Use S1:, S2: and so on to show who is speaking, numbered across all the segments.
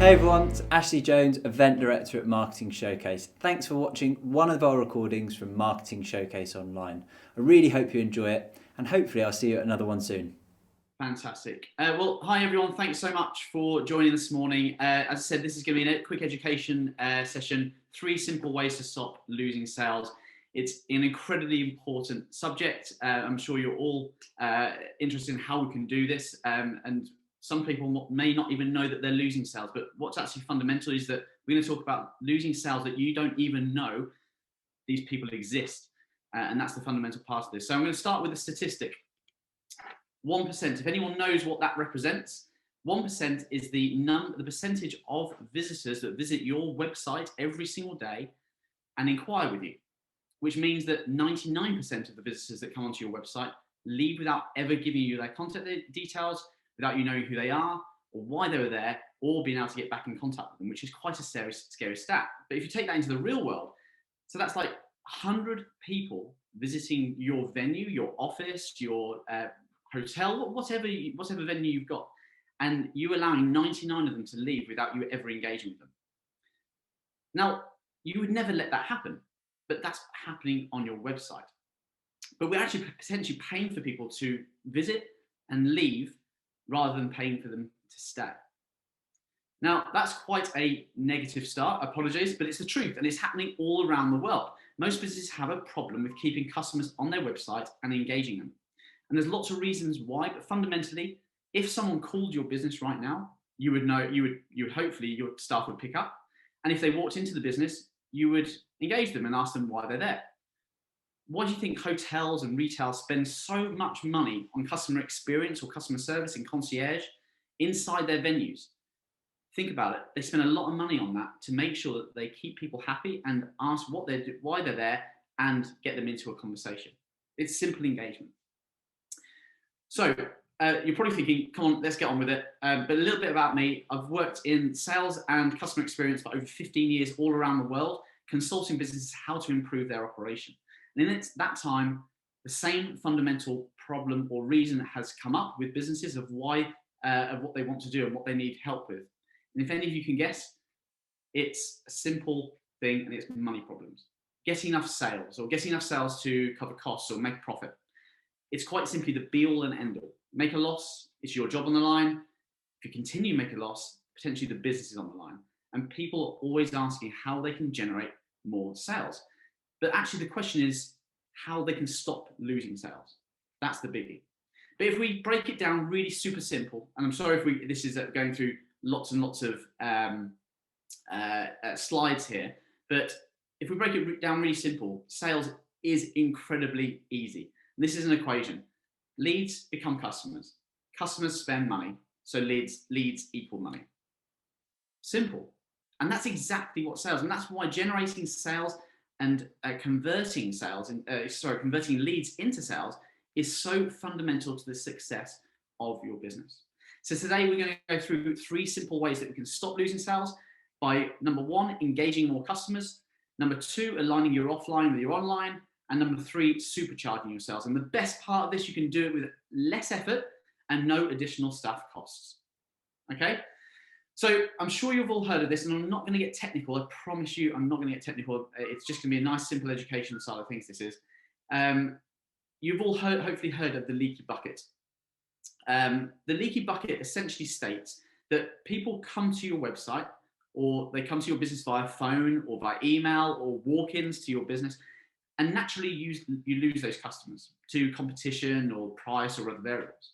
S1: Hey everyone, it's Ashley Jones, Event Director at Marketing Showcase. Thanks for watching one of our recordings from Marketing Showcase Online. I really hope you enjoy it, and hopefully I'll see you at another one soon.
S2: Fantastic. Well, hi everyone. Thanks so much for joining this morning. As I said, this is going to be a quick education session, 3 simple ways to stop losing sales. It's an incredibly important subject. I'm sure you're all interested in how we can do this. And some people may not even know that they're losing sales, but what's actually fundamental is that we're going to talk about losing sales that you don't even know these people exist. And that's the fundamental part of this. So I'm going to start with a statistic. 1%, if anyone knows what that represents, 1% is the percentage of visitors that visit your website every single day and inquire with you, which means that 99% of the visitors that come onto your website leave without ever giving you their contact details, without you knowing who they are or why they were there, or being able to get back in contact with them, which is quite a scary stat. But if you take that into the real world, so that's like 100 people visiting your venue, your office, your hotel, whatever venue you've got, and you allowing 99 of them to leave without you ever engaging with them. Now, you would never let that happen, but that's happening on your website. But we're actually potentially paying for people to visit and leave rather than paying for them to stay. Now, that's quite a negative start, apologies, but it's the truth, and it's happening all around the world. Most businesses have a problem with keeping customers on their website and engaging them. And there's lots of reasons why, but fundamentally, if someone called your business right now, you would know, you would hopefully your staff would pick up. And if they walked into the business, you would engage them and ask them why they're there. Why do you think hotels and retail spend so much money on customer experience or customer service and concierge inside their venues? Think about it. They spend a lot of money on that to make sure that they keep people happy and ask why they're there and get them into a conversation. It's simple engagement. So you're probably thinking, come on, let's get on with it. But a little bit about me. I've worked in sales and customer experience for over 15 years all around the world, consulting businesses how to improve their operation. And in that time, the same fundamental problem or reason has come up with businesses of why, of what they want to do and what they need help with. And if any of you can guess, it's a simple thing, and it's money problems. Getting enough sales, or getting enough sales to cover costs or make profit. It's quite simply the be all and end all. Make a loss, it's your job on the line. If you continue to make a loss, potentially the business is on the line. And people are always asking how they can generate more sales. But actually the question is how they can stop losing sales. That's the biggie. But if we break it down really super simple, and I'm sorry if this is going through lots and lots of slides here, but if we break it down really simple, sales is incredibly easy. And this is an equation. Leads become customers. Customers spend money, so leads equal money. Simple. And that's exactly what sales, and that's why generating sales and converting leads into sales is so fundamental to the success of your business. So today we're going to go through 3 simple ways that we can stop losing sales by, number 1, engaging more customers, number 2, aligning your offline with your online, and number 3, supercharging your sales. And the best part of this, you can do it with less effort and no additional staff costs. Okay? So I'm sure you've all heard of this, and I'm not going to get technical. I promise you, I'm not going to get technical. It's just going to be a nice, simple educational side of things, this is. You've all hopefully heard of the leaky bucket. The leaky bucket essentially states that people come to your website, or they come to your business via phone or by email or walk-ins to your business, and naturally you lose those customers to competition or price or other variables.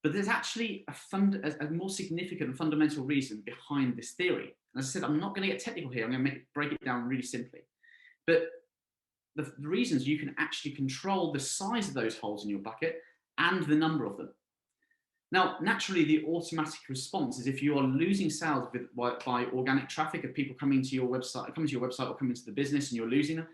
S2: But there's actually a more significant fundamental reason behind this theory. And as I said, I'm not going to get technical here. I'm going to break it down really simply. But the reasons, you can actually control the size of those holes in your bucket and the number of them. Now, naturally, the automatic response is if you are losing sales by organic traffic of people coming to your website or coming to the business, and you're losing them,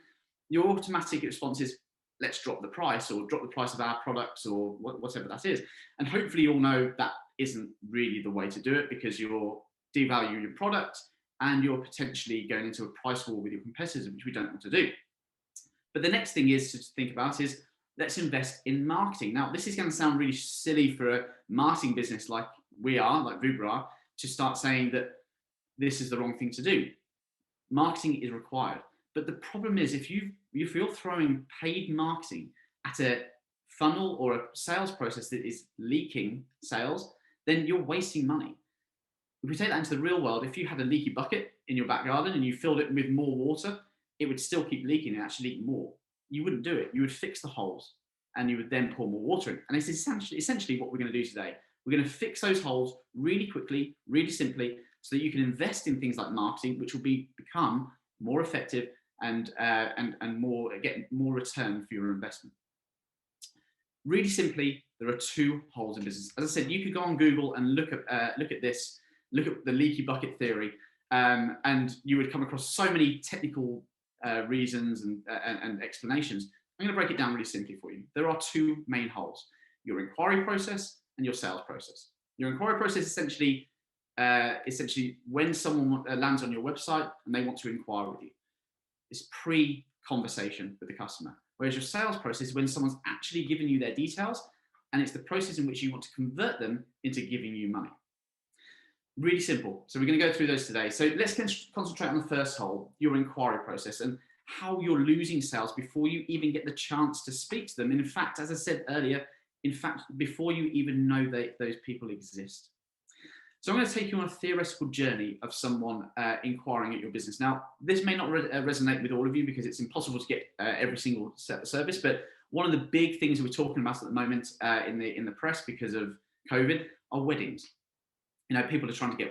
S2: your automatic response is, let's drop the price, or drop the price of our products, or whatever that is. And hopefully you all know that isn't really the way to do it, because you're devaluing your product and you're potentially going into a price war with your competitors, which we don't want to do. But the next thing is to think about is, let's invest in marketing. Now, this is going to sound really silly for a marketing business like we are, like VOOBA are, to start saying that this is the wrong thing to do. Marketing is required. But the problem is if you're throwing paid marketing at a funnel or a sales process that is leaking sales, then you're wasting money. If we take that into the real world, if you had a leaky bucket in your back garden and you filled it with more water, it would still keep leaking and actually leak more. You wouldn't do it. You would fix the holes and you would then pour more water in. And it's essentially what we're going to do today. We're going to fix those holes really quickly, really simply, so that you can invest in things like marketing, which will become more effective and get more return for your investment. Really simply, there are two holes in business. As I said, you could go on Google and look at this, look at the leaky bucket theory, and you would come across so many technical reasons and explanations. I'm going to break it down really simply for you. There are two main holes: your inquiry process and your sales process. Your inquiry process essentially when someone lands on your website and they want to inquire with you. It's pre-conversation with the customer. Whereas your sales process is when someone's actually given you their details, and it's the process in which you want to convert them into giving you money. Really simple. So we're going to go through those today. So let's concentrate on the first hole, your inquiry process, and how you're losing sales before you even get the chance to speak to them. And in fact, as I said earlier, before you even know that those people exist. So I'm going to take you on a theoretical journey of someone inquiring at your business. Now, this may not resonate with all of you because it's impossible to get every single service, but one of the big things that we're talking about at the moment in the press because of COVID are weddings. You know, people are trying to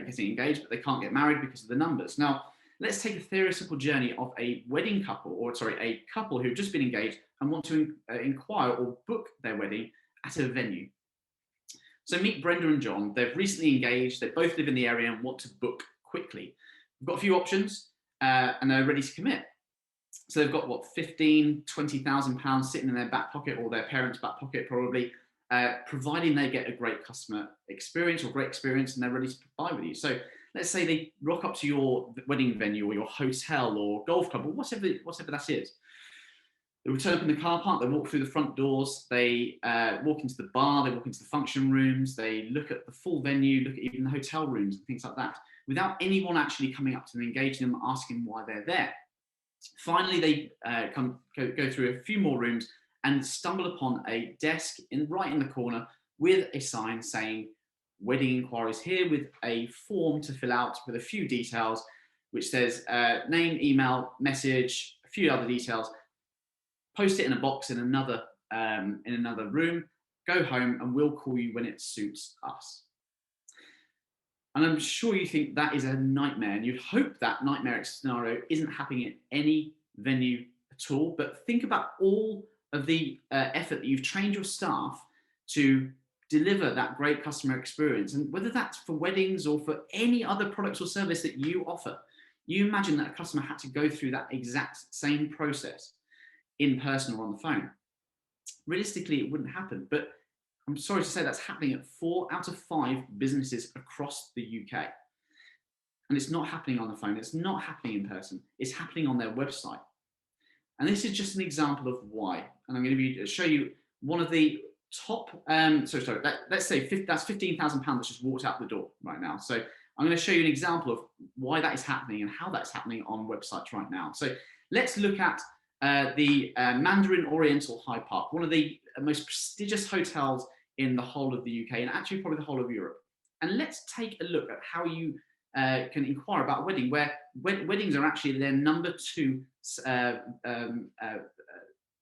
S2: getting engaged, but they can't get married because of the numbers. Now, let's take a theoretical journey of a a couple who've just been engaged and want to inquire or book their wedding at a venue. So meet Brenda and John. They've recently engaged. They both live in the area and want to book quickly. We've got a few options and they're ready to commit. So they've got what, £15,000, £20,000 sitting in their back pocket or their parents' back pocket probably, providing they get a great customer experience or great experience and they're ready to buy with you. So let's say they rock up to your wedding venue or your hotel or golf club or whatever that is. They turn up in the car park, they walk through the front doors, they walk into the bar, they walk into the function rooms, they look at the full venue, look at even the hotel rooms and things like that, without anyone actually coming up to them, engaging them, asking why they're there. Finally, they go through a few more rooms and stumble upon a desk right in the corner with a sign saying, "Wedding inquiries here," with a form to fill out with a few details, which says name, email, message, a few other details. Post it in a box in another room, go home, and we'll call you when it suits us. And I'm sure you think that is a nightmare, and you'd hope that nightmare scenario isn't happening at any venue at all. But think about all of the effort that you've trained your staff to deliver that great customer experience, and whether that's for weddings or for any other product or service that you offer. You imagine that a customer had to go through that exact same process in person or on the phone. Realistically, it wouldn't happen, but I'm sorry to say that's happening at 4 out of 5 businesses across the UK. And it's not happening on the phone, it's not happening in person, it's happening on their website. And this is just an example of why. And I'm going to show you one of the top, let's say that's £15,000 that's just walked out the door right now. So I'm going to show you an example of why that is happening and how that's happening on websites right now. So let's look at the Mandarin Oriental Hyde Park, one of the most prestigious hotels in the whole of the UK and actually probably the whole of Europe. And let's take a look at how you can inquire about a wedding, where weddings are actually their number 2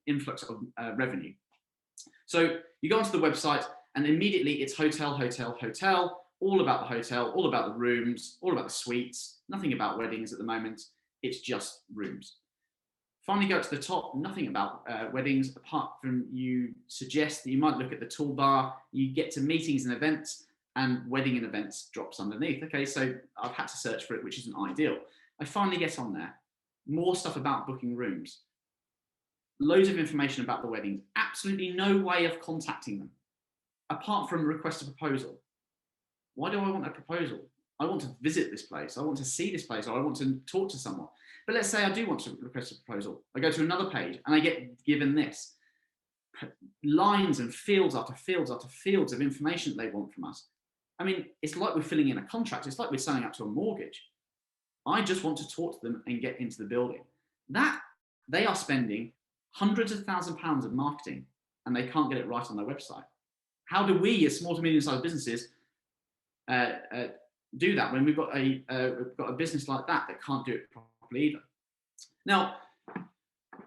S2: influx of revenue. So you go onto the website and immediately it's hotel, hotel, hotel, all about the hotel, all about the rooms, all about the suites, nothing about weddings at the moment. It's just rooms. Finally, go to the top, nothing about weddings, apart from you suggest that you might look at the toolbar, you get to meetings and events, and wedding and events drops underneath. Okay, so I've had to search for it, which isn't ideal. I finally get on there. More stuff about booking rooms. Loads of information about the weddings. Absolutely no way of contacting them, apart from request a proposal. Why do I want a proposal? I want to visit this place. I want to see this place, or I want to talk to someone. But let's say I do want to request a proposal. I go to another page and I get given this. Lines and fields after fields after fields of information that they want from us. I mean, it's like we're filling in a contract. It's like we're signing up to a mortgage. I just want to talk to them and get into the building. That they are spending hundreds of £1,000s of marketing and they can't get it right on their website. How do we, as small to medium-sized businesses, do that when we've got a business like that can't do it properly either? Now,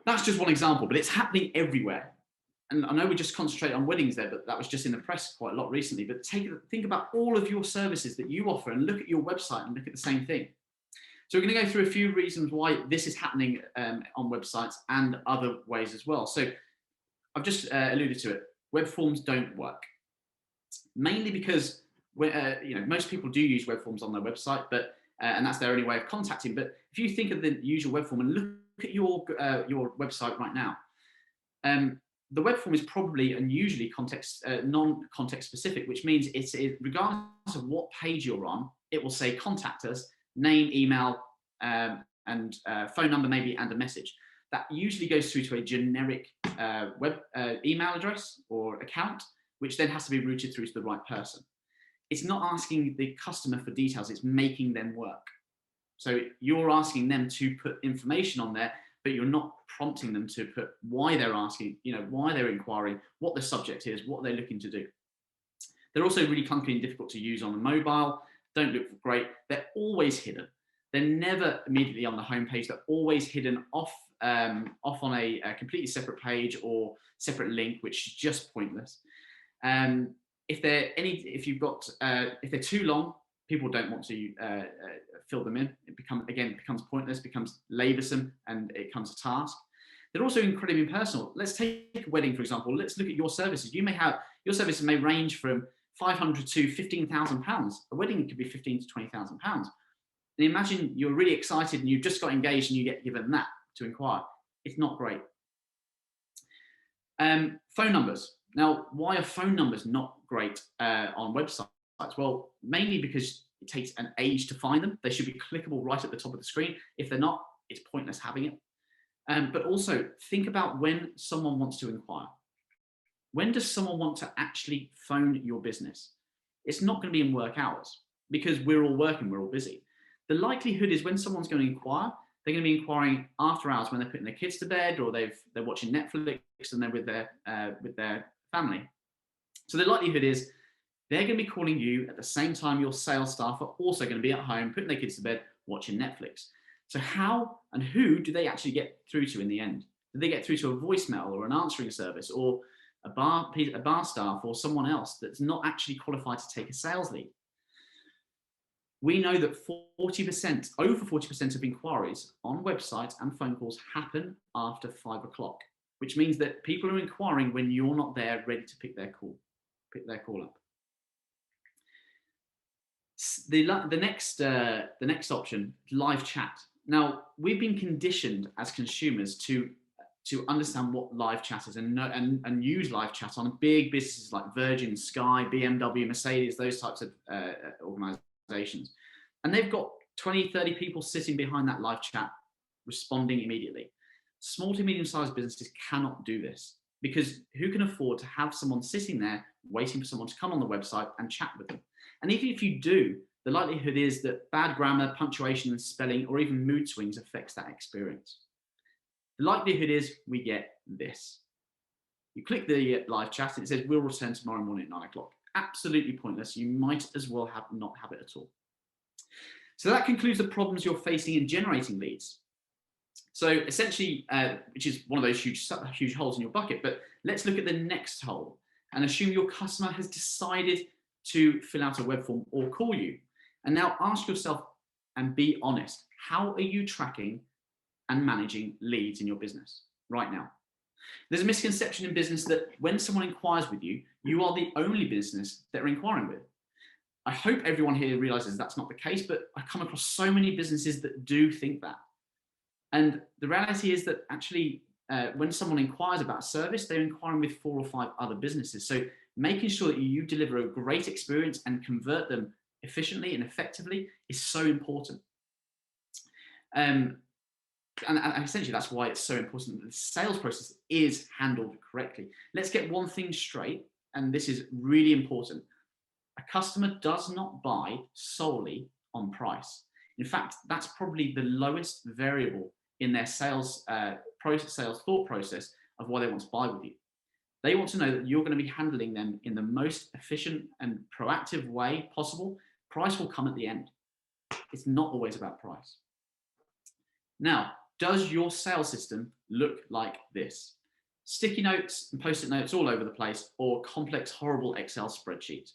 S2: that's just one example, but it's happening everywhere. And I know we just concentrate on weddings there, but that was just in the press quite a lot recently. But think about all of your services that you offer and look at your website and look at the same thing. So we're going to go through a few reasons why this is happening on websites and other ways as well. So I've just alluded to it. Web forms don't work, mainly because most people do use web forms on their website, but and that's their only way of contacting. But if you think of the usual web form and look at your website right now, the web form is probably and usually non-context specific, which means it's regardless of what page you're on, it will say contact us, name, email, and phone number maybe, and a message. That usually goes through to a generic web email address or account, which then has to be routed through to the right person. It's not asking the customer for details, it's making them work. So you're asking them to put information on there, but you're not prompting them to put why they're asking, why they're inquiring, what the subject is, what they're looking to do. They're also really clunky and difficult to use on the mobile, don't look great. They're always hidden. They're never immediately on the homepage. They're always hidden off on a completely separate page or separate link, which is just pointless. If they're too long, people don't want to fill them in. It becomes pointless, becomes laborsome, and it becomes a task. They're also incredibly impersonal. Let's take a wedding, for example. Let's look at your services. Your services may range from £500 to £15,000. A wedding could be £15,000 to £20,000. And imagine you're really excited and you've just got engaged and you get given that to inquire. It's not great. Phone numbers. Now, why are phone numbers not great on websites? Well, mainly because it takes an age to find them. They should be clickable right at the top of the screen. If they're not, it's pointless having it. But also think about when someone wants to inquire. When does someone want to actually phone your business? It's not going to be in work hours because we're all working, we're all busy. The likelihood is when someone's going to inquire, they're going to be inquiring after hours when they're putting their kids to bed or they're watching Netflix and they're with their family. So the likelihood is they're going to be calling you at the same time your sales staff are also going to be at home putting their kids to bed watching Netflix. So how and who do they actually get through to in the end? Do they get through to a voicemail or an answering service or a bar staff or someone else that's not actually qualified to take a sales lead? We know that over 40% of inquiries on websites and phone calls happen after 5 o'clock, which means that people are inquiring when you're not there ready to pick their call up. The next option, live chat. Now, we've been conditioned as consumers to understand what live chat is and use live chat on big businesses like Virgin, Sky, BMW, Mercedes, those types of organizations. And they've got 20, 30 people sitting behind that live chat responding immediately. Small to medium-sized businesses cannot do this because who can afford to have someone sitting there waiting for someone to come on the website and chat with them? And even if you do, the likelihood is that bad grammar, punctuation and spelling, or even mood swings affects that experience. The likelihood is we get this. You click the live chat and it says, we'll return tomorrow morning at 9 o'clock. Absolutely pointless. You might as well not have it at all. So that concludes the problems you're facing in generating leads. So essentially, which is one of those huge holes in your bucket, but let's look at the next hole and assume your customer has decided to fill out a web form or call you. And now ask yourself and be honest, how are you tracking and managing leads in your business right now? There's a misconception in business that when someone inquires with you, you are the only business they're inquiring with. I hope everyone here realizes that's not the case, but I come across so many businesses that do think that. And the reality is that actually, when someone inquires about a service, they're inquiring with 4 or 5 other businesses. So making sure that you deliver a great experience and convert them efficiently and effectively is so important. And essentially, that's why it's so important that the sales process is handled correctly. Let's get one thing straight, and this is really important. A customer does not buy solely on price. In fact, that's probably the lowest variable in their sales thought process of why they want to buy with you. They want to know that you're going to be handling them in the most efficient and proactive way possible. Price will come at the end. It's not always about price. Now, does your sales system look like this? Sticky notes and post-it notes all over the place, or complex, horrible Excel spreadsheets?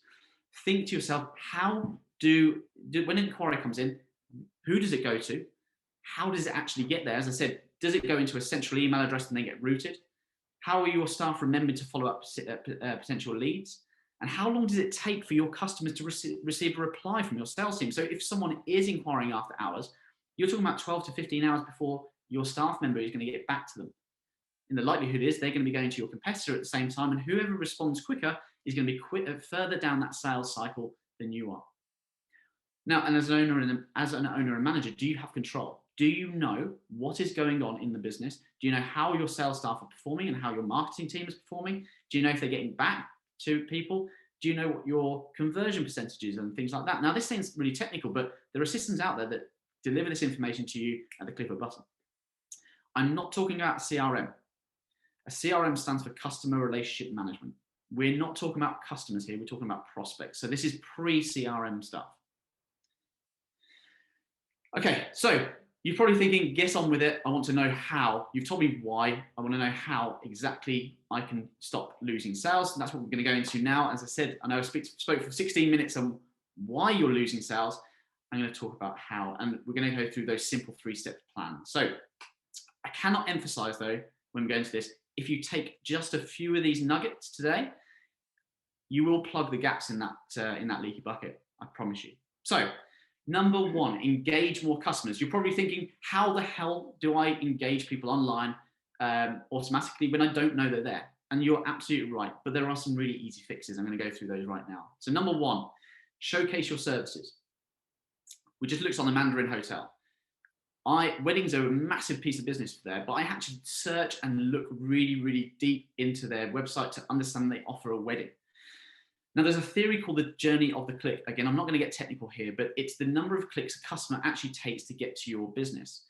S2: Think to yourself, how when an inquiry comes in, who does it go to? How does it actually get there? As I said, does it go into a central email address and then get routed? How are your staff remembered to follow up potential leads? And how long does it take for your customers to receive a reply from your sales team? So if someone is inquiring after hours, you're talking about 12 to 15 hours before your staff member is going to get back to them. And the likelihood is they're going to be going to your competitor at the same time, and whoever responds quicker is going to be further down that sales cycle than you are. Now, and as an owner and manager, do you have control? Do you know what is going on in the business? Do you know how your sales staff are performing and how your marketing team is performing? Do you know if they're getting back to people? Do you know what your conversion percentages and things like that? Now, this seems really technical, but there are systems out there that deliver this information to you at the click of a button. I'm not talking about CRM. A CRM stands for customer relationship management. We're not talking about customers here, we're talking about prospects. So this is pre-CRM stuff. Okay, so you're probably thinking, get on with it. I want to know how. You've told me why. I want to know how exactly I can stop losing sales. And that's what we're going to go into now. As I said, I know I spoke for 16 minutes on why you're losing sales. I'm going to talk about how, and we're going to go through those simple 3-step plans. So I cannot emphasize though, when we go into this, if you take just a few of these nuggets today, you will plug the gaps in that leaky bucket. I promise you. So number 1, engage more customers. You're probably thinking, how the hell do I engage people online automatically when I don't know they're there? And you're absolutely right, but there are some really easy fixes. I'm going to go through those right now. So number 1, showcase your services. We just looked on the Mandarin Hotel. Weddings are a massive piece of business there, but I had to search and look really, really deep into their website to understand they offer a wedding. Now, there's a theory called the journey of the click. Again, I'm not going to get technical here, but it's the number of clicks a customer actually takes to get to your business.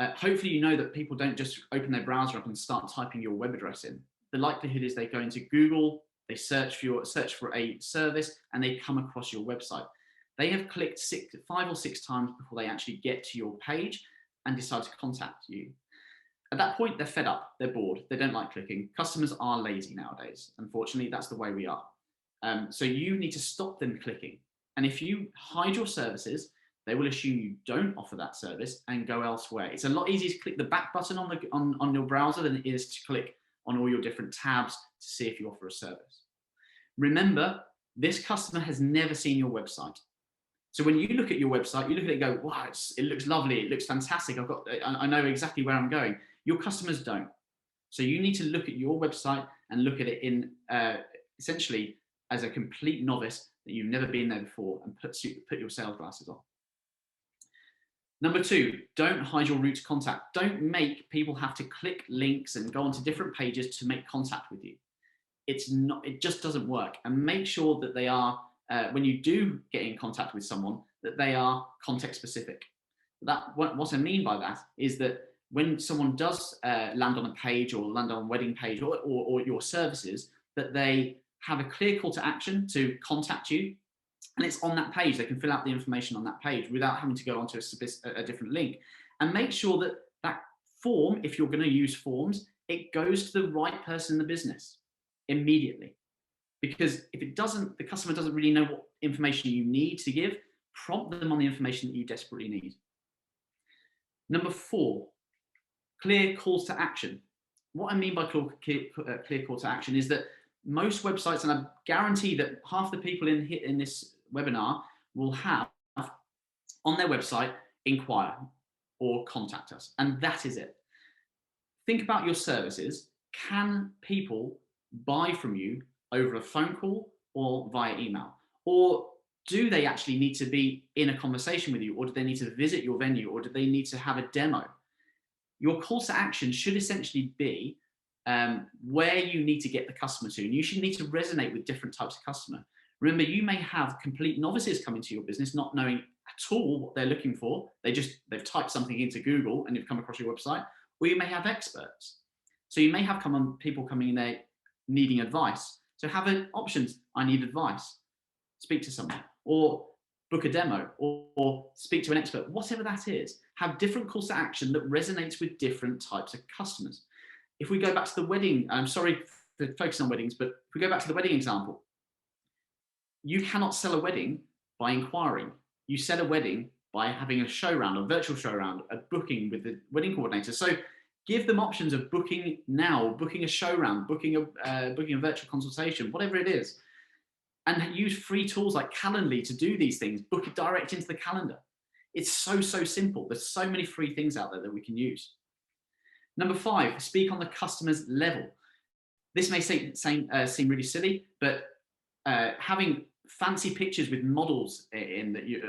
S2: Hopefully, you know that people don't just open their browser up and start typing your web address in. The likelihood is they go into Google, they search for a service, and they come across your website. They have clicked 5 or 6 times before they actually get to your page and decide to contact you. At that point, they're fed up, they're bored, they don't like clicking. Customers are lazy nowadays. Unfortunately, that's the way we are. So you need to stop them clicking. And if you hide your services, they will assume you don't offer that service and go elsewhere. It's a lot easier to click the back button on your browser than it is to click on all your different tabs to see if you offer a service. Remember, this customer has never seen your website. So when you look at your website, you look at it and go, wow, it looks lovely, it looks fantastic, I know exactly where I'm going. Your customers don't. So you need to look at your website and look at it in essentially as a complete novice that you've never been there before, and put your sales glasses on. Number 2, don't hide your route to contact. Don't make people have to click links and go onto different pages to make contact with you. It just doesn't work. And make sure that they are, when you do get in contact with someone, that they are context specific. What I mean by that is that when someone does land on a page or land on a wedding page or your services, that they have a clear call to action to contact you, and it's on that page. They can fill out the information on that page without having to go onto a different link. And make sure that that form, if you're going to use forms, it goes to the right person in the business immediately. Because if it doesn't, the customer doesn't really know what information you need to give. Prompt them on the information that you desperately need. Number 4, clear calls to action. What I mean by clear call to action is that most websites, and I guarantee that half the people in this webinar will have on their website, inquire or contact us. And that is it. Think about your services. Can people buy from you over a phone call or via email? Or do they actually need to be in a conversation with you? Or do they need to visit your venue? Or do they need to have a demo? Your call to action should essentially be where you need to get the customer to. And you should need to resonate with different types of customer. Remember, you may have complete novices coming to your business, not knowing at all what they're looking for. They've typed something into Google and you've come across your website, or you may have experts. So you may have people coming in there needing advice. So have options. I need advice. Speak to someone, or book a demo, or speak to an expert, whatever that is. Have different calls to action that resonates with different types of customers. If we go back to the wedding, I'm sorry for focusing on weddings, but if we go back to the wedding example, you cannot sell a wedding by inquiring. You sell a wedding by having a show round, a virtual show round, a booking with the wedding coordinator. So give them options of booking now, booking a show round, booking a virtual consultation, whatever it is. And use free tools like Calendly to do these things. Book it direct into the calendar. It's so simple. There's so many free things out there that we can use. Number 5, speak on the customer's level. This may seem really silly, but having fancy pictures with models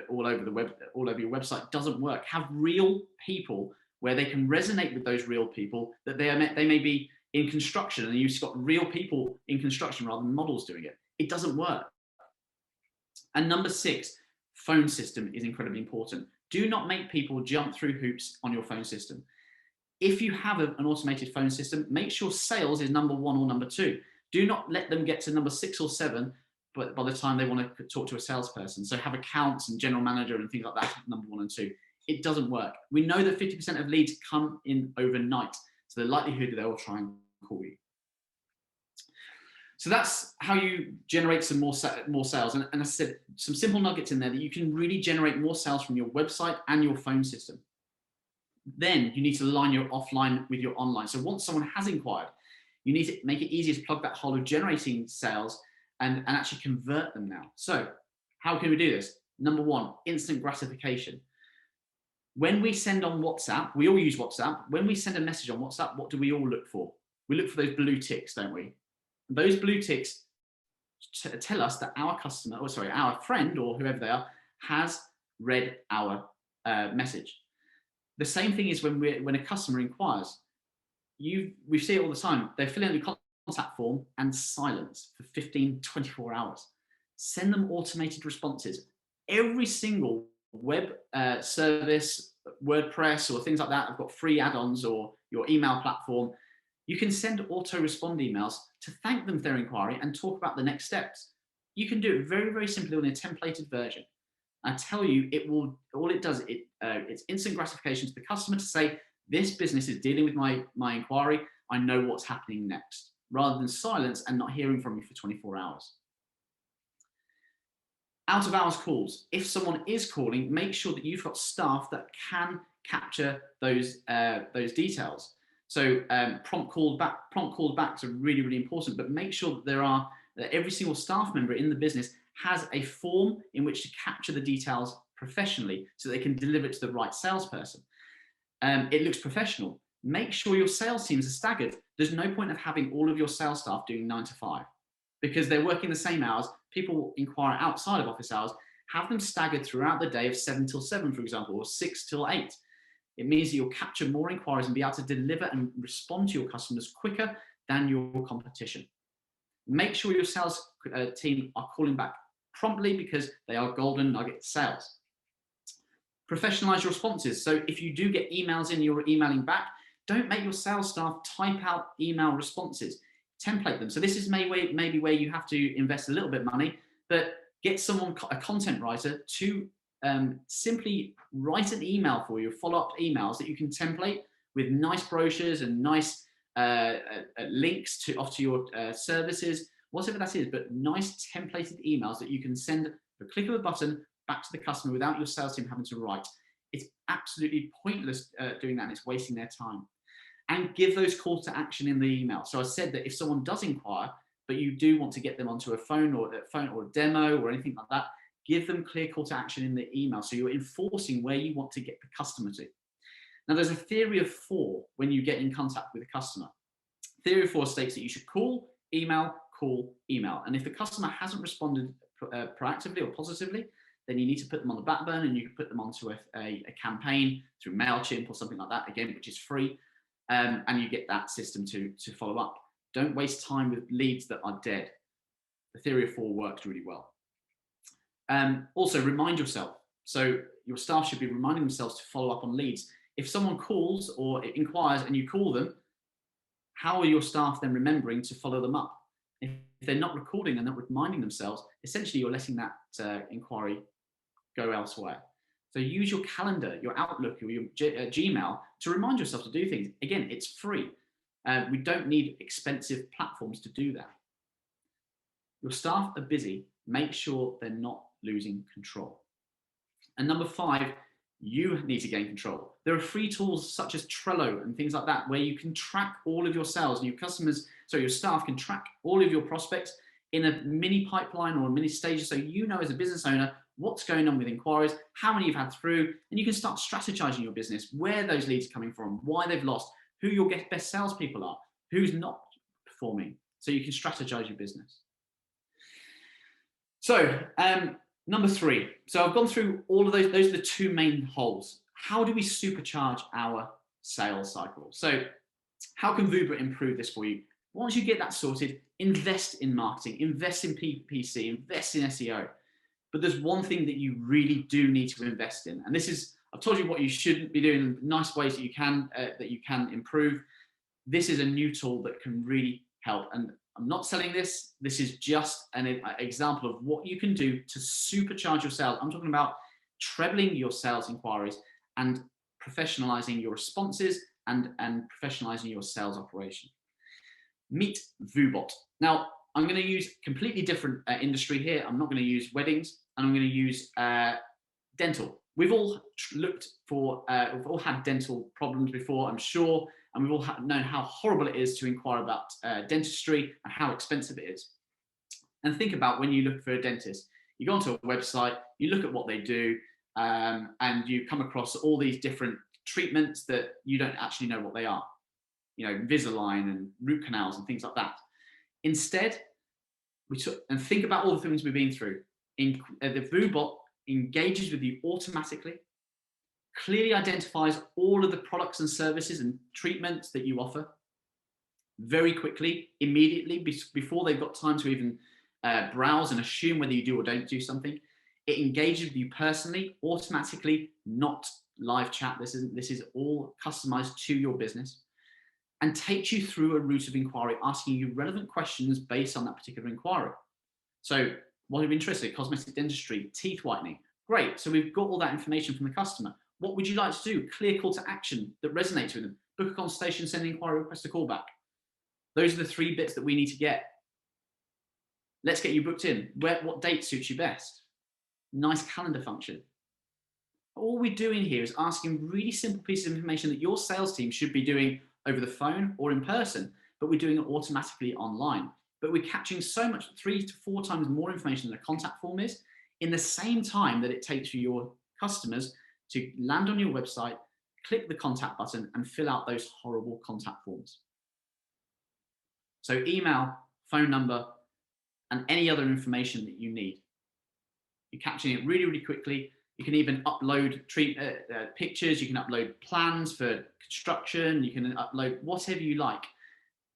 S2: all over your website doesn't work. Have real people where they can resonate with those real people, that they may be in construction and you've got real people in construction rather than models doing it. It doesn't work. And number 6, phone system is incredibly important. Do not make people jump through hoops on your phone system. If you have an automated phone system, make sure sales is number 1 or number 2. Do not let them get to number 6 or 7 but by the time they want to talk to a salesperson. So have accounts and general manager and things like that, number 1 and 2. It doesn't work. We know that 50% of leads come in overnight. So the likelihood they will try and call you. So that's how you generate some more sales. And I said, some simple nuggets in there that you can really generate more sales from your website and your phone system. Then you need to align your offline with your online. So once someone has inquired, you need to make it easier to plug that hole of generating sales and actually convert them now. So how can we do this? Number 1, instant gratification. When we send on WhatsApp, we all use WhatsApp. When we send a message on WhatsApp, what do we all look for? We look for those blue ticks, don't we? Those blue ticks tell us that our customer, or sorry, our friend or whoever they are, has read our message. The same thing is when a customer inquires. We see it all the time. They fill in the contact form and silence for 15, 24 hours. Send them automated responses. Every single web service, WordPress or things like that, I've got free add-ons, or your email platform. You can send auto-respond emails to thank them for their inquiry and talk about the next steps. You can do it very simply on a templated version. I tell you, it's instant gratification to the customer to say, this business is dealing with my inquiry. I know what's happening next, rather than silence and not hearing from you for 24 hours. Out of hours calls. If someone is calling, make sure that you've got staff that can capture those details. So prompt call backs are really important, but make sure that every single staff member in the business has a form in which to capture the details professionally so they can deliver it to the right salesperson. It looks professional. Make sure your sales teams are staggered. There's no point of having all of your sales staff doing 9 to 5 because they're working the same hours. People inquire outside of office hours. Have them staggered throughout the day of 7 till 7, for example, or 6 till 8. It means that you'll capture more inquiries and be able to deliver and respond to your customers quicker than your competition. Make sure your sales team are calling back promptly because they are golden nugget sales. Professionalize your responses. So if you do get emails in, you're emailing back, don't make your sales staff type out email responses. Template them. So this is maybe where you have to invest a little bit of money, but get someone, a content writer, to simply write an email for you, follow-up emails that you can template with nice brochures and nice links to your services, whatever that is, but nice templated emails that you can send the click of a button back to the customer without your sales team having to write. It's absolutely pointless doing that, and it's wasting their time. And give those calls to action in the email. So I said that if someone does inquire, but you do want to get them onto a phone or a demo or anything like that, give them clear call to action in the email. So you're enforcing where you want to get the customer to. Now there's a theory of 4 when you get in contact with a customer. Theory of 4 states that you should call, email. And if the customer hasn't responded proactively or positively, then you need to put them on the back burner and you can put them onto a campaign through MailChimp or something like that, again, which is free. And you get that system to follow up. Don't waste time with leads that are dead. The theory of 4 works really well. Also, remind yourself. So your staff should be reminding themselves to follow up on leads. If someone calls or inquires and you call them, how are your staff then remembering to follow them up? If they're not recording and not reminding themselves, essentially you're letting that inquiry go elsewhere. So use your calendar, your Outlook, or your Gmail to remind yourself to do things. Again, it's free. We don't need expensive platforms to do that. Your staff are busy. Make sure they're not losing control. And number 5, you need to gain control. There are free tools such as Trello and things like that, where you can track all of your sales and your customers, so your staff can track all of your prospects in a mini pipeline or a mini stage, so you know as a business owner what's going on with inquiries, how many you've had through, and you can start strategizing your business, where those leads are coming from, why they've lost, who your best salespeople are, who's not performing, so you can strategize your business. So, number 3. So I've gone through all of those. Those are the 2 main holes. How do we supercharge our sales cycle? So how can VOOBA improve this for you? Once you get that sorted, invest in marketing, invest in PPC, invest in SEO. But there's one thing that you really do need to invest in. And this is, I've told you what you shouldn't be doing, nice ways that you can improve. This is a new tool that can really help. And I'm not selling this. This is just an example of what you can do to supercharge your sales. I'm talking about trebling your sales inquiries and professionalizing your responses and professionalizing your sales operation. Meet VOOBA. Now, I'm going to use completely different industry here. I'm not going to use weddings, and I'm going to use dental. We've all looked for, we've all had dental problems before, I'm sure, and we've all known how horrible it is to inquire about dentistry and how expensive it is. And think about when you look for a dentist, you go onto a website, you look at what they do, and you come across all these different treatments that you don't actually know what they are. You know, Invisalign and root canals and things like that. Instead, and think about all the things we've been through. The VOOBA engages with you automatically, clearly identifies all of the products and services and treatments that you offer very quickly, immediately, before they've got time to even browse and assume whether you do or don't do something. It engages with you personally, automatically, not live chat. This is all customized to your business, and takes you through a route of inquiry, asking you relevant questions based on that particular inquiry. So, what are you interested in? Cosmetic dentistry, teeth whitening. Great. So we've got all that information from the customer. What would you like to do? Clear call to action that resonates with them. Book a consultation, send an inquiry, request a callback. Those are the 3 bits that we need to get. Let's get you booked in. What date suits you best? Nice calendar function. All we're doing here is asking really simple pieces of information that your sales team should be doing over the phone or in person, but we're doing it automatically online. But we're capturing so much, 3 to 4 times more information than a contact form is, in the same time that it takes for your customers to land on your website, click the contact button, and fill out those horrible contact forms. So email, phone number, and any other information that you need. You're capturing it really, really quickly. You can even upload pictures. You can upload plans for construction. You can upload whatever you like.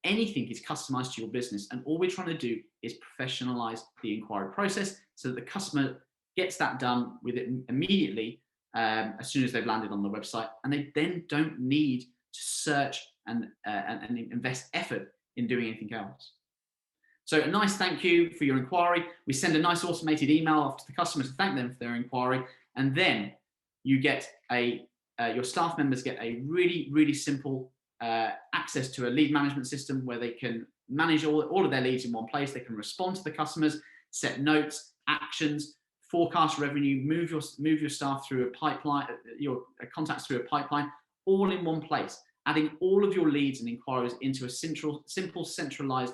S2: Anything is customized to your business. And all we're trying to do is professionalize the inquiry process so that the customer gets that done with it immediately as soon as they've landed on the website. And they then don't need to search and invest effort in doing anything else. So a nice thank you for your inquiry. We send a nice automated email off to the customer to thank them for their inquiry. And then you get your staff members get a really, really simple access to a lead management system where they can manage all of their leads in one place. They can respond to the customers, set notes, actions, forecast revenue, move your staff through a pipeline, your contacts through a pipeline, all in one place, adding all of your leads and inquiries into a simple, centralized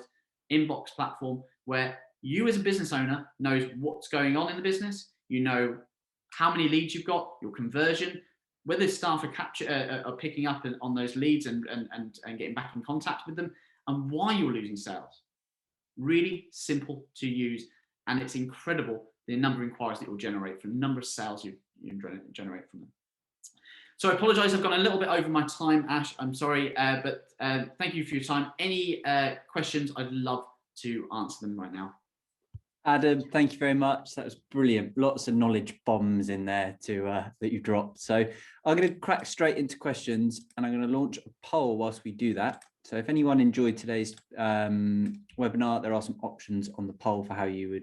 S2: inbox platform where you as a business owner knows what's going on in the business. You know how many leads you've got, your conversion, whether staff are picking up on those leads and getting back in contact with them, and why you're losing sales. Really simple to use, and it's incredible the number of inquiries that you'll generate from the number of sales you generate from them. So I apologize, I've gone a little bit over my time, Ash. I'm sorry, but thank you for your time. Any questions, I'd love to answer them right now.
S1: Adam, thank you very much. That was brilliant. Lots of knowledge bombs in there that you dropped. So I'm going to crack straight into questions, and I'm going to launch a poll whilst we do that. So if anyone enjoyed today's webinar, there are some options on the poll for how you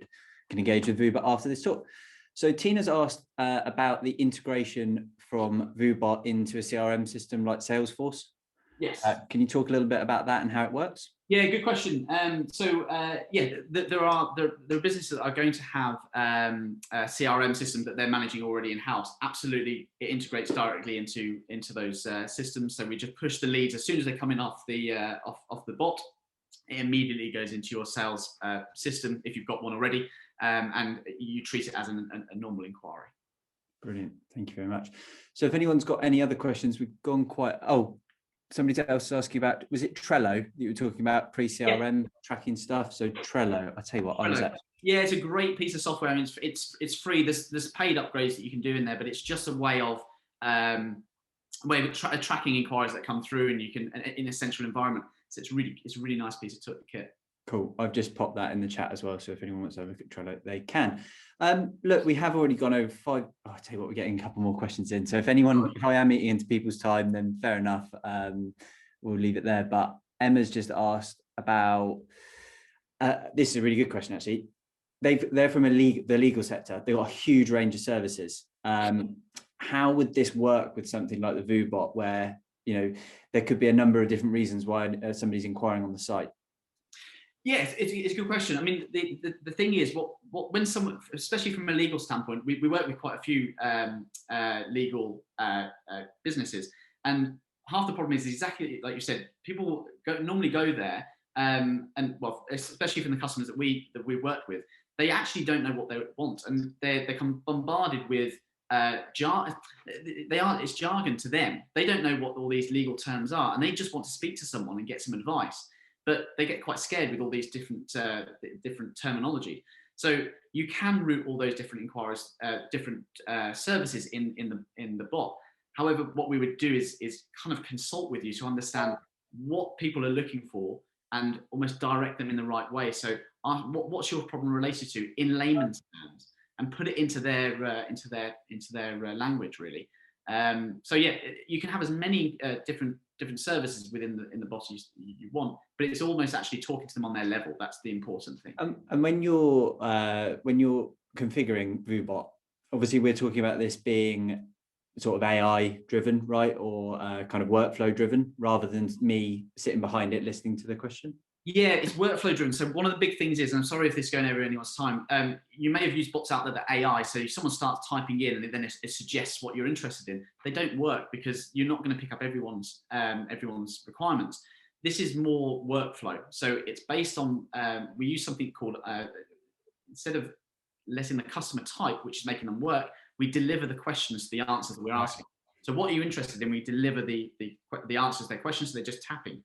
S1: can engage with VOOBA after this talk. So Tina's asked about the integration from VOOBA into a CRM system like Salesforce.
S2: Yes.
S1: Can you talk a little bit about that and how it works?
S2: Yeah, good question. There are businesses that are going to have a CRM system that they're managing already in house. Absolutely, it integrates directly into those systems. So we just push the leads as soon as they come in off the bot. It immediately goes into your sales system if you've got one already, and you treat it as a normal inquiry.
S1: Brilliant, thank you very much. So if anyone's got any other questions, we've gone quite. Somebody else asked you about, was it Trello that you were talking about, pre-CRM tracking stuff? So Trello, I tell you what, I was at.
S2: Yeah, it's a great piece of software. I mean, it's free. There's paid upgrades that you can do in there, but it's just a way of tracking inquiries that come through, and you can in a central environment. So it's a really nice piece of kit. Cool.
S1: I've just popped that in the chat as well. So if anyone wants to have a look at Trello, they can. Look, we have already gone over 5. I'll tell you what, we're getting a couple more questions in. So if I am eating into people's time, then fair enough. We'll leave it there. But Emma's just asked about, this is a really good question, actually. They're from the legal sector. They've got a huge range of services. How would this work with something like the VOOBA, where, there could be a number of different reasons why somebody's inquiring on the site?
S2: Yeah, it's a good question. I mean, the thing is, when someone, especially from a legal standpoint, we work with quite a few legal businesses, and half the problem is exactly like you said. People normally go there, and well, especially from the customers that we work with, they actually don't know what they want, and they come bombarded with jargon. It's jargon to them. They don't know what all these legal terms are, and they just want to speak to someone and get some advice. But they get quite scared with all these different terminology. So you can route all those different inquiries, different services in the bot. However, what we would do is kind of consult with you to understand what people are looking for and almost direct them in the right way. So what's your problem related to in layman's terms, and put it into their language, really. So yeah, you can have as many different services within the bot you want, but it's almost actually talking to them on their level. That's the important thing.
S1: And when you're configuring VOOBA, obviously we're talking about this being sort of AI driven, right, or kind of workflow driven, rather than me sitting behind it listening to the question.
S2: Yeah, it's workflow driven. So one of the big things is, and I'm sorry if this is going over anyone's time, you may have used bots out there that are AI. So if someone starts typing in and then it suggests what you're interested in, they don't work because you're not going to pick up everyone's requirements. This is more workflow. So it's based on, we use something called, instead of letting the customer type, which is making them work, we deliver the questions, the answers that we're asking. So what are you interested in? We deliver the answers to their questions, so they're just tapping.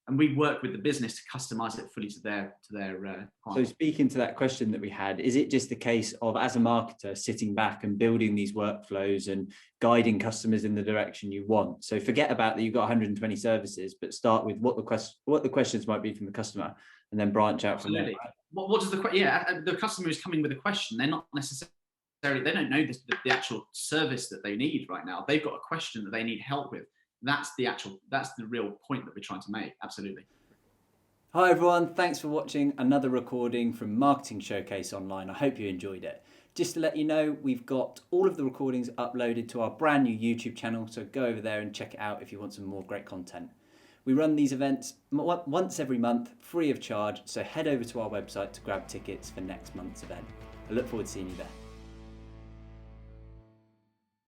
S2: And we work with the business to customize it fully to their
S1: So speaking to that question that we had, is it just a case of, as a marketer, sitting back and building these workflows and guiding customers in the direction you want? So forget about that you've got 120 services, but start with what the questions might be from the customer, and then branch out from there.
S2: What does the customer is coming with a question? They're not necessarily, they don't know the actual service that they need right now. They've got a question that they need help with. That's the real point that we're trying to make. Absolutely.
S1: Hi everyone, thanks for watching another recording from Marketing Showcase Online. I hope you enjoyed it. Just to let you know, we've got all of the recordings uploaded to our brand new YouTube channel, so go over there and check it out if you want some more great content. We run these events once every month, free of charge, so head over to our website to grab tickets for next month's event. I look forward to seeing you there.